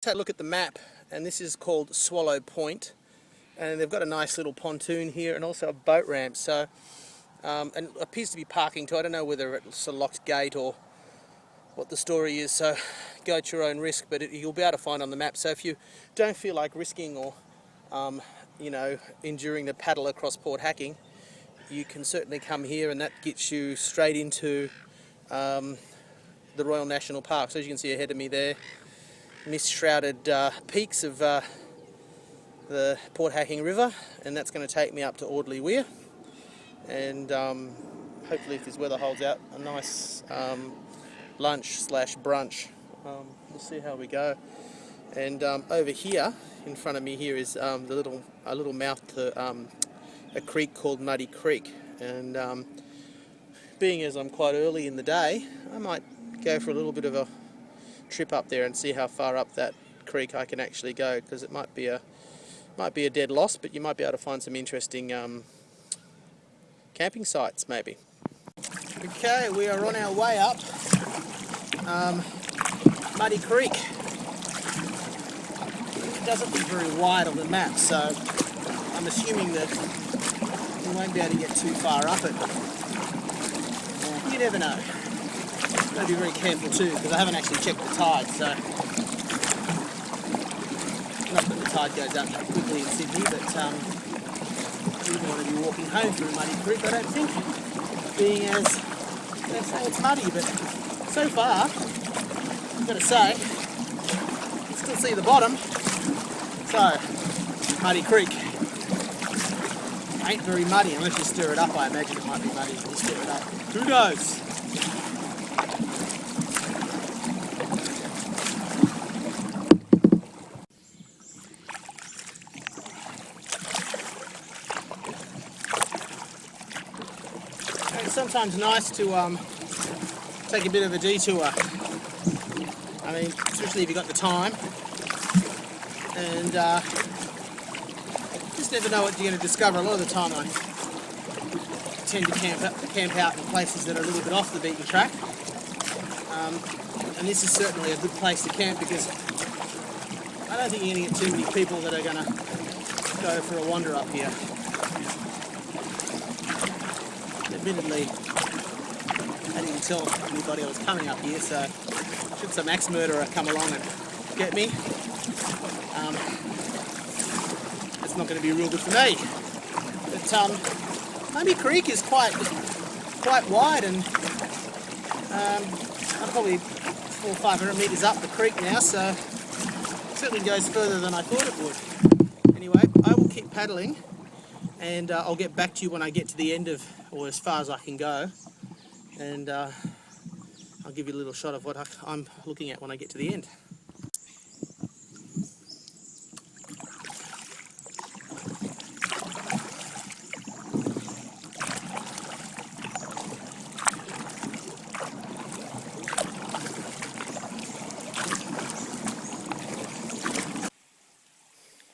Take a look at the map, and this is called Swallow Point, and they've got a nice little pontoon here and also a boat ramp. So and it appears to be parking too. I don't know whether it's a locked gate or what the story is, so go at your own risk, but you'll be able to find on the map. So if you don't feel like risking or enduring the paddle across Port Hacking, you can certainly come here, and that gets you straight into the Royal National Park. So as you can see ahead of me there, mist-shrouded peaks of the Port Hacking River, and that's going to take me up to Audley Weir, and hopefully, if this weather holds out, a nice lunch/brunch. We'll see how we go. And over here in front of me here is a little mouth to a creek called Muddy Creek, and being as I'm quite early in the day, I might go for a little bit of a trip up there and see how far up that creek I can actually go, because it might be a dead loss, but you might be able to find some interesting camping sites maybe. Okay, we are on our way up Muddy Creek. It doesn't look very wide on the map, so I'm assuming that we won't be able to get too far up it. You never know. Got to be very careful too, because I haven't actually checked the tide, so not that the tide goes up quickly in Sydney, but we wouldn't want to be walking home through Muddy Creek, I don't think, being as they say it's muddy. But so far, I've got to say, you can still see the bottom. So, Muddy Creek ain't very muddy unless you stir it up. I imagine it might be muddy when you stir it up. Who knows? It's sometimes nice to take a bit of a detour. I mean, especially if you've got the time, and just never know what you're going to discover. A lot of the time I tend to camp out in places that are a little bit off the beaten track, and this is certainly a good place to camp, because I don't think you're going to get too many people that are going to go for a wander up here. Admittedly, I didn't tell anybody I was coming up here, so should some axe murderer come along and get me, it's not going to be real good for me. But Muddy Creek is quite wide, and I'm probably 400 or 500 metres up the creek now, so it certainly goes further than I thought it would. Anyway, I will keep paddling, and I'll get back to you when I get to the end of, or as far as I can go, and I'll give you a little shot of what I'm looking at when I get to the end.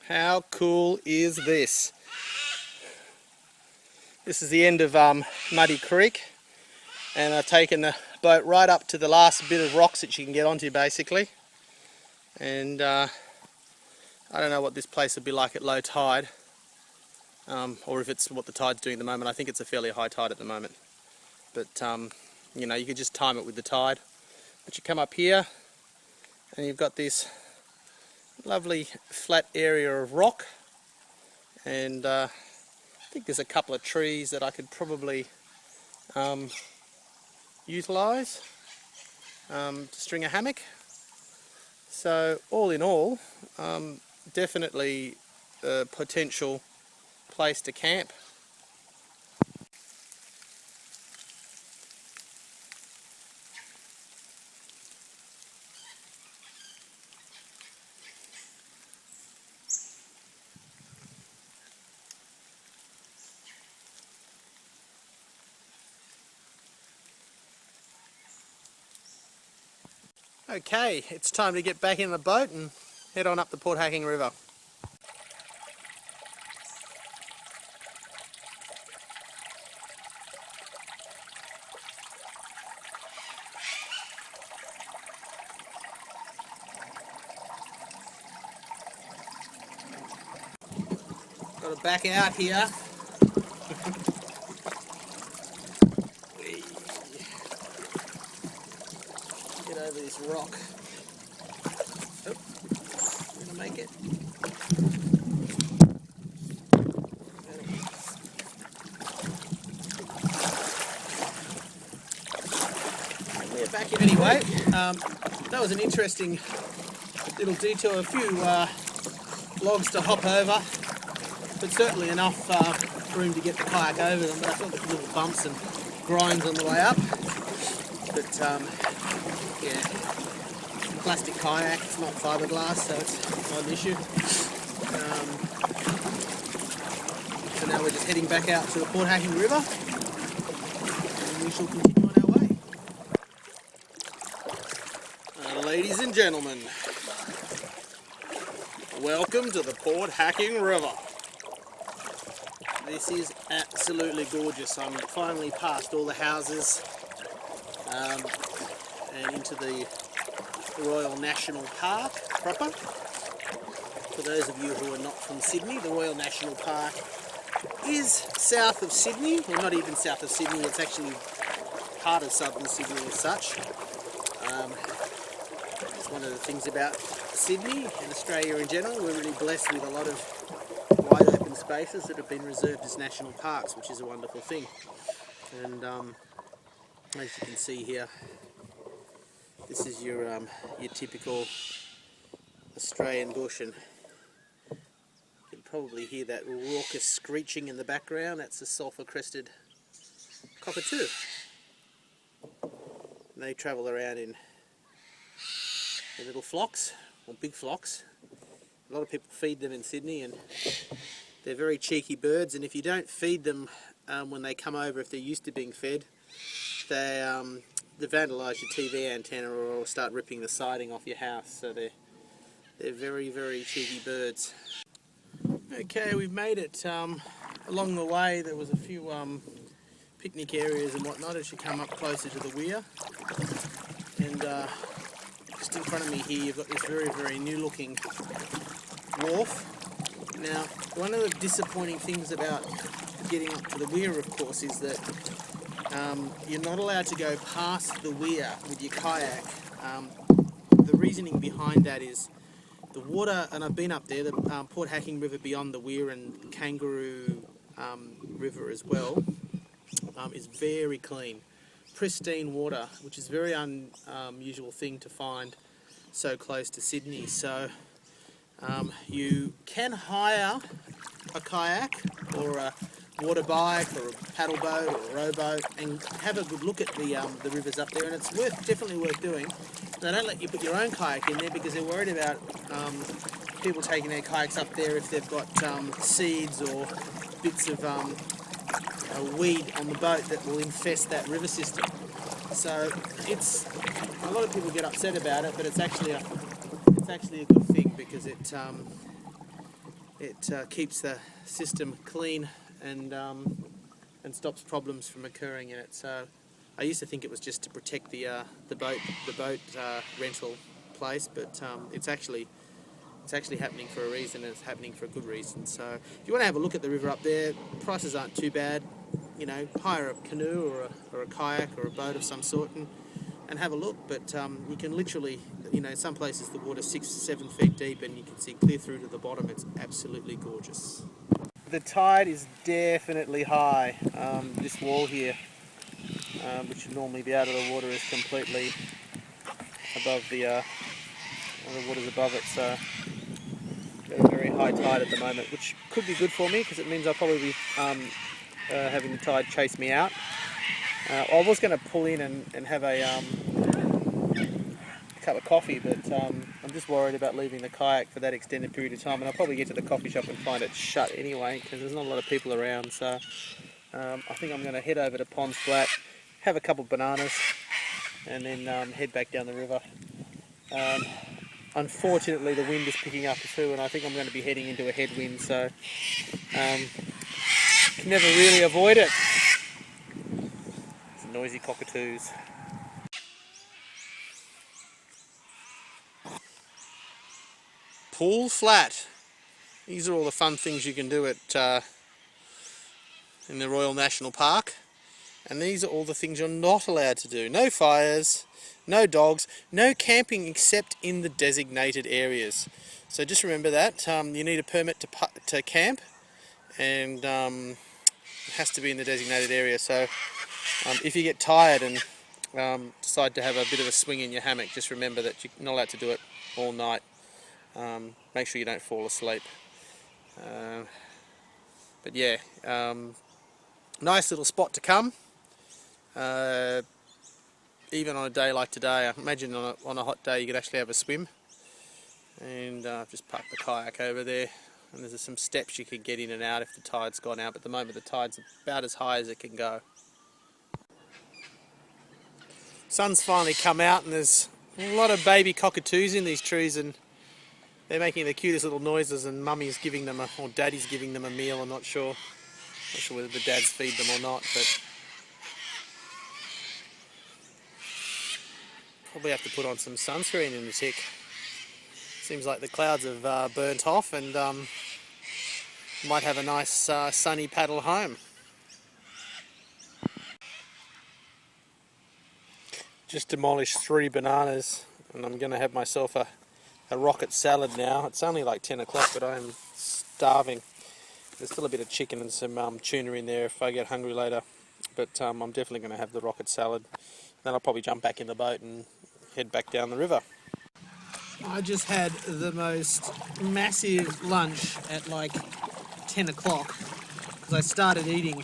How cool is this? This is the end of Muddy Creek, and I've taken the boat right up to the last bit of rocks that you can get onto, basically. And I don't know what this place would be like at low tide, or if it's what the tide's doing at the moment. I think it's a fairly high tide at the moment, but you know, you could just time it with the tide. But you come up here and you've got this lovely flat area of rock, and I think there's a couple of trees that I could probably utilise to string a hammock. So all in all, definitely a potential place to camp. Okay, it's time to get back in the boat and head on up the Port Hacking River. back out here. Get over this rock. Oh, we're gonna make it. We're back here anyway. That was an interesting little detour. A few logs to hop over, but certainly enough room to get the kayak over them. But I felt the little bumps and grinds on the way up. But yeah, plastic kayak, it's not fiberglass, so it's not an issue. So now we're just heading back out to the Port Hacking River, and we shall continue on our way. Ladies and gentlemen, welcome to the Port Hacking River. This is absolutely gorgeous. I'm finally past all the houses and into the Royal National Park proper. For those of you who are not from Sydney, the Royal National Park is south of Sydney, well not even south of Sydney, it's actually part of southern Sydney as such. It's one of the things about Sydney and Australia in general, we're really blessed with a lot of wide open spaces that have been reserved as national parks, which is a wonderful thing. And as you can see here, this is your typical Australian bush, and you can probably hear that raucous screeching in the background. That's a sulphur-crested cockatoo. And they travel around in little flocks, or big flocks. A lot of people feed them in Sydney, and they're very cheeky birds, and if you don't feed them when they come over, if they're used to being fed, they vandalise your TV antenna or start ripping the siding off your house. So they're very, very cheeky birds. Okay, we've made it. Along the way there was a few picnic areas and whatnot as you come up closer to the weir. And just in front of me here you've got this very, very new looking wharf. Now, one of the disappointing things about getting up to the weir, of course, is that you're not allowed to go past the weir with your kayak. The reasoning behind that is the water, and I've been up there, the Port Hacking River beyond the weir and Kangaroo River as well, is very clean. Pristine water, which is a very unusual thing to find so close to Sydney. So you can hire a kayak or a water bike or a paddle boat or a rowboat and have a good look at the rivers up there, and it's definitely worth doing. They don't let you put your own kayak in there because they're worried about people taking their kayaks up there if they've got seeds or bits of a weed on the boat that will infest that river system. So it's a lot of people get upset about it, but it's actually a good thing because it keeps the system clean and stops problems from occurring in it. So I used to think it was just to protect the boat rental place, but it's actually happening for a reason, and it's happening for a good reason. So if you want to have a look at the river up there, prices aren't too bad. You know, hire a canoe or a kayak or a boat of some sort and have a look. But you can literally, you know, some places the water's 6-7 feet deep and you can see clear through to the bottom. It's absolutely gorgeous. The tide is definitely high. This wall here, which would normally be out of the water, is completely above the water's above it. So very, very high tide at the moment, which could be good for me because it means I'll probably be having the tide chase me out. I was going to pull in and have a cup of coffee, but I'm just worried about leaving the kayak for that extended period of time, and I'll probably get to the coffee shop and find it shut anyway because there's not a lot of people around. So I think I'm going to head over to Ponds Flat, have a couple of bananas, and then head back down the river. Unfortunately the wind is picking up too, and I think I'm going to be heading into a headwind, so can never really avoid it. It's noisy cockatoos. Pool Flat. These are all the fun things you can do at in the Royal National Park. And these are all the things you're not allowed to do. No fires, no dogs, no camping except in the designated areas. So just remember that. You need a permit to camp, and it has to be in the designated area. So if you get tired and decide to have a bit of a swing in your hammock, just remember that you're not allowed to do it all night. Make sure you don't fall asleep. But yeah, nice little spot to come. Even on a day like today, I imagine on a hot day you could actually have a swim. And I've just parked the kayak over there, and there's some steps you could get in and out if the tide's gone out, but at the moment the tide's about as high as it can go. Sun's finally come out, and there's a lot of baby cockatoos in these trees, and they're making the cutest little noises, and mummy's giving them or daddy's giving them a meal. I'm not sure whether the dads feed them or not, but probably have to put on some sunscreen in a tick. Seems like the clouds have burnt off, and might have a nice sunny paddle home. Just demolished 3 bananas, and I'm going to have myself a rocket salad now. It's only like 10 o'clock, but I'm starving. There's still a bit of chicken and some tuna in there if I get hungry later, but I'm definitely going to have the rocket salad. Then I'll probably jump back in the boat and head back down the river. I just had the most massive lunch at like 10 o'clock because I started eating,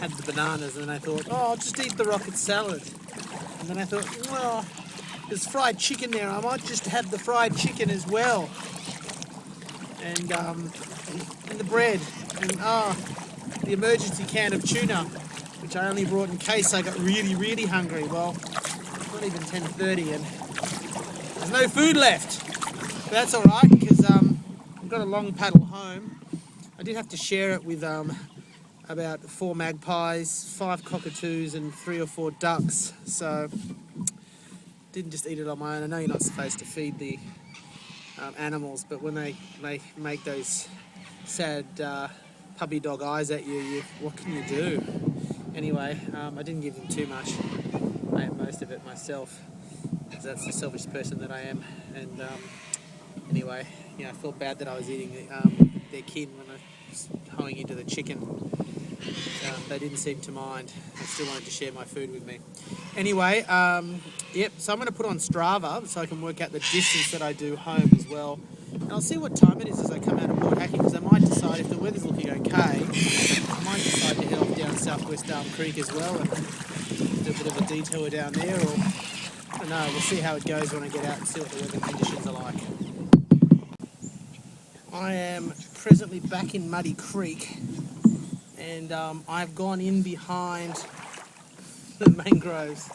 had the bananas, and then I thought, oh, I'll just eat the rocket salad. And then I thought, well, there's fried chicken there, I might just have the fried chicken as well. And the bread, and the emergency can of tuna, which I only brought in case I got really, really hungry. Well, it's not even 10:30 and there's no food left. But that's alright, because I've got a long paddle home. I did have to share it with about 4 magpies, 5 cockatoos and 3 or 4 ducks. So didn't just eat it on my own. I know you're not supposed to feed the animals, but when they make those sad puppy dog eyes at you, what can you do? Anyway, I didn't give them too much. I ate most of it myself, because that's the selfish person that I am. And anyway, I felt bad that I was eating their kin when I was hoeing into the chicken. They didn't seem to mind. They still wanted to share my food with me. Anyway, yep, so I'm going to put on Strava so I can work out the distance that I do home as well. And I'll see what time it is as I come out of board hacking, because I might decide, if the weather's looking okay, I might decide to head off down Southwest Arm Creek as well and do a bit of a detour down there, or I don't know, we'll see how it goes when I get out and see what the weather conditions are like. I am presently back in Muddy Creek, and I've gone in behind the mangroves,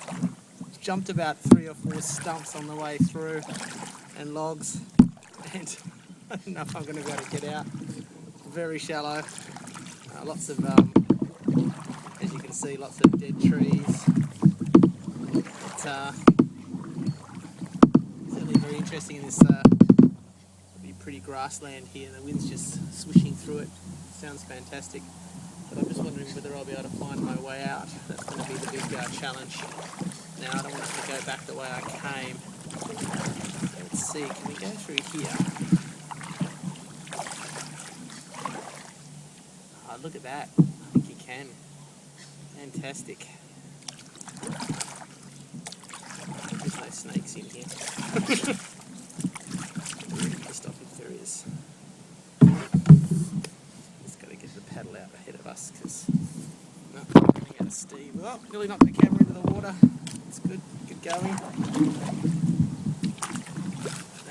jumped about 3 or 4 stumps on the way through and logs, and I don't know if I'm going to be able to get out. Very shallow, lots of, as you can see, lots of dead trees. It's certainly very interesting in this pretty grassland here, and the wind's just swishing through it. Sounds fantastic. But I'm just wondering whether I'll be able to find my way out. That's going to be the big challenge. Now, I don't want to go back the way I came. So let's see, can we go through here? Oh, look at that. I think you can. Fantastic. There's no snakes in here. Pissed off if there is. Paddle out ahead of us, because I'm running out of steam. Oh, nearly knocked the camera into the water. It's good going.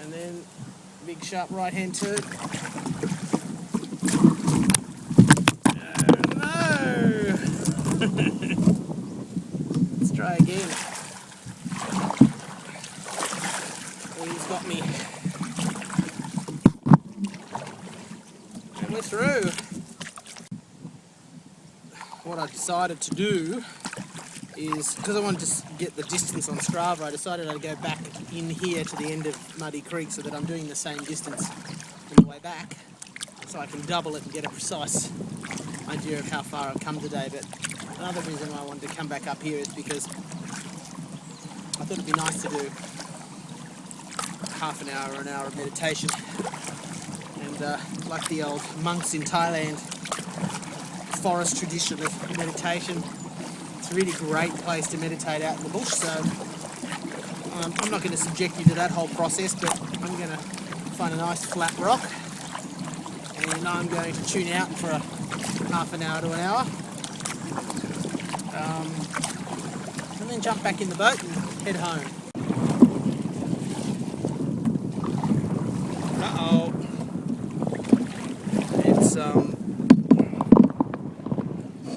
And then big sharp right hand turn. Oh no! Let's try again. Oh, he's got me. And we're through. What I decided to do is, because I wanted to get the distance on Strava, I decided I'd go back in here to the end of Muddy Creek so that I'm doing the same distance on the way back. so I can double it and get a precise idea of how far I've come today. But another reason why I wanted to come back up here is because I thought it'd be nice to do half an hour or an hour of meditation. And like the old monks in Thailand, forest tradition of meditation, it's a really great place to meditate out in the bush. So I'm not going to subject you to that whole process, but I'm going to find a nice flat rock and I'm going to tune out for half an hour to an hour, and then jump back in the boat and head home. Uh-oh.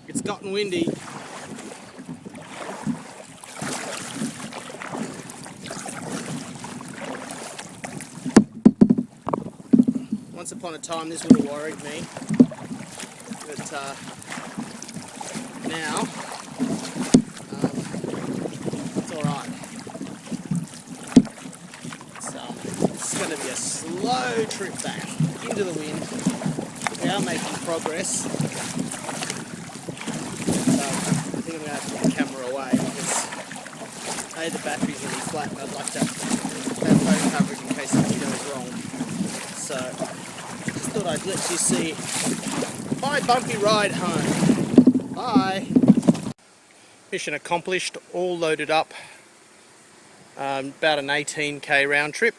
It's gotten windy. Once upon a time this would have worried me, but now it's alright. It's going to be a slow trip back into the wind. We are making progress, so I think I'm going to have to put the camera away because A, the battery's really flat and I'd like to have phone coverage in case something goes wrong. So just thought I'd let you see my bumpy ride home. Bye! Mission accomplished, all loaded up. About an 18k round trip.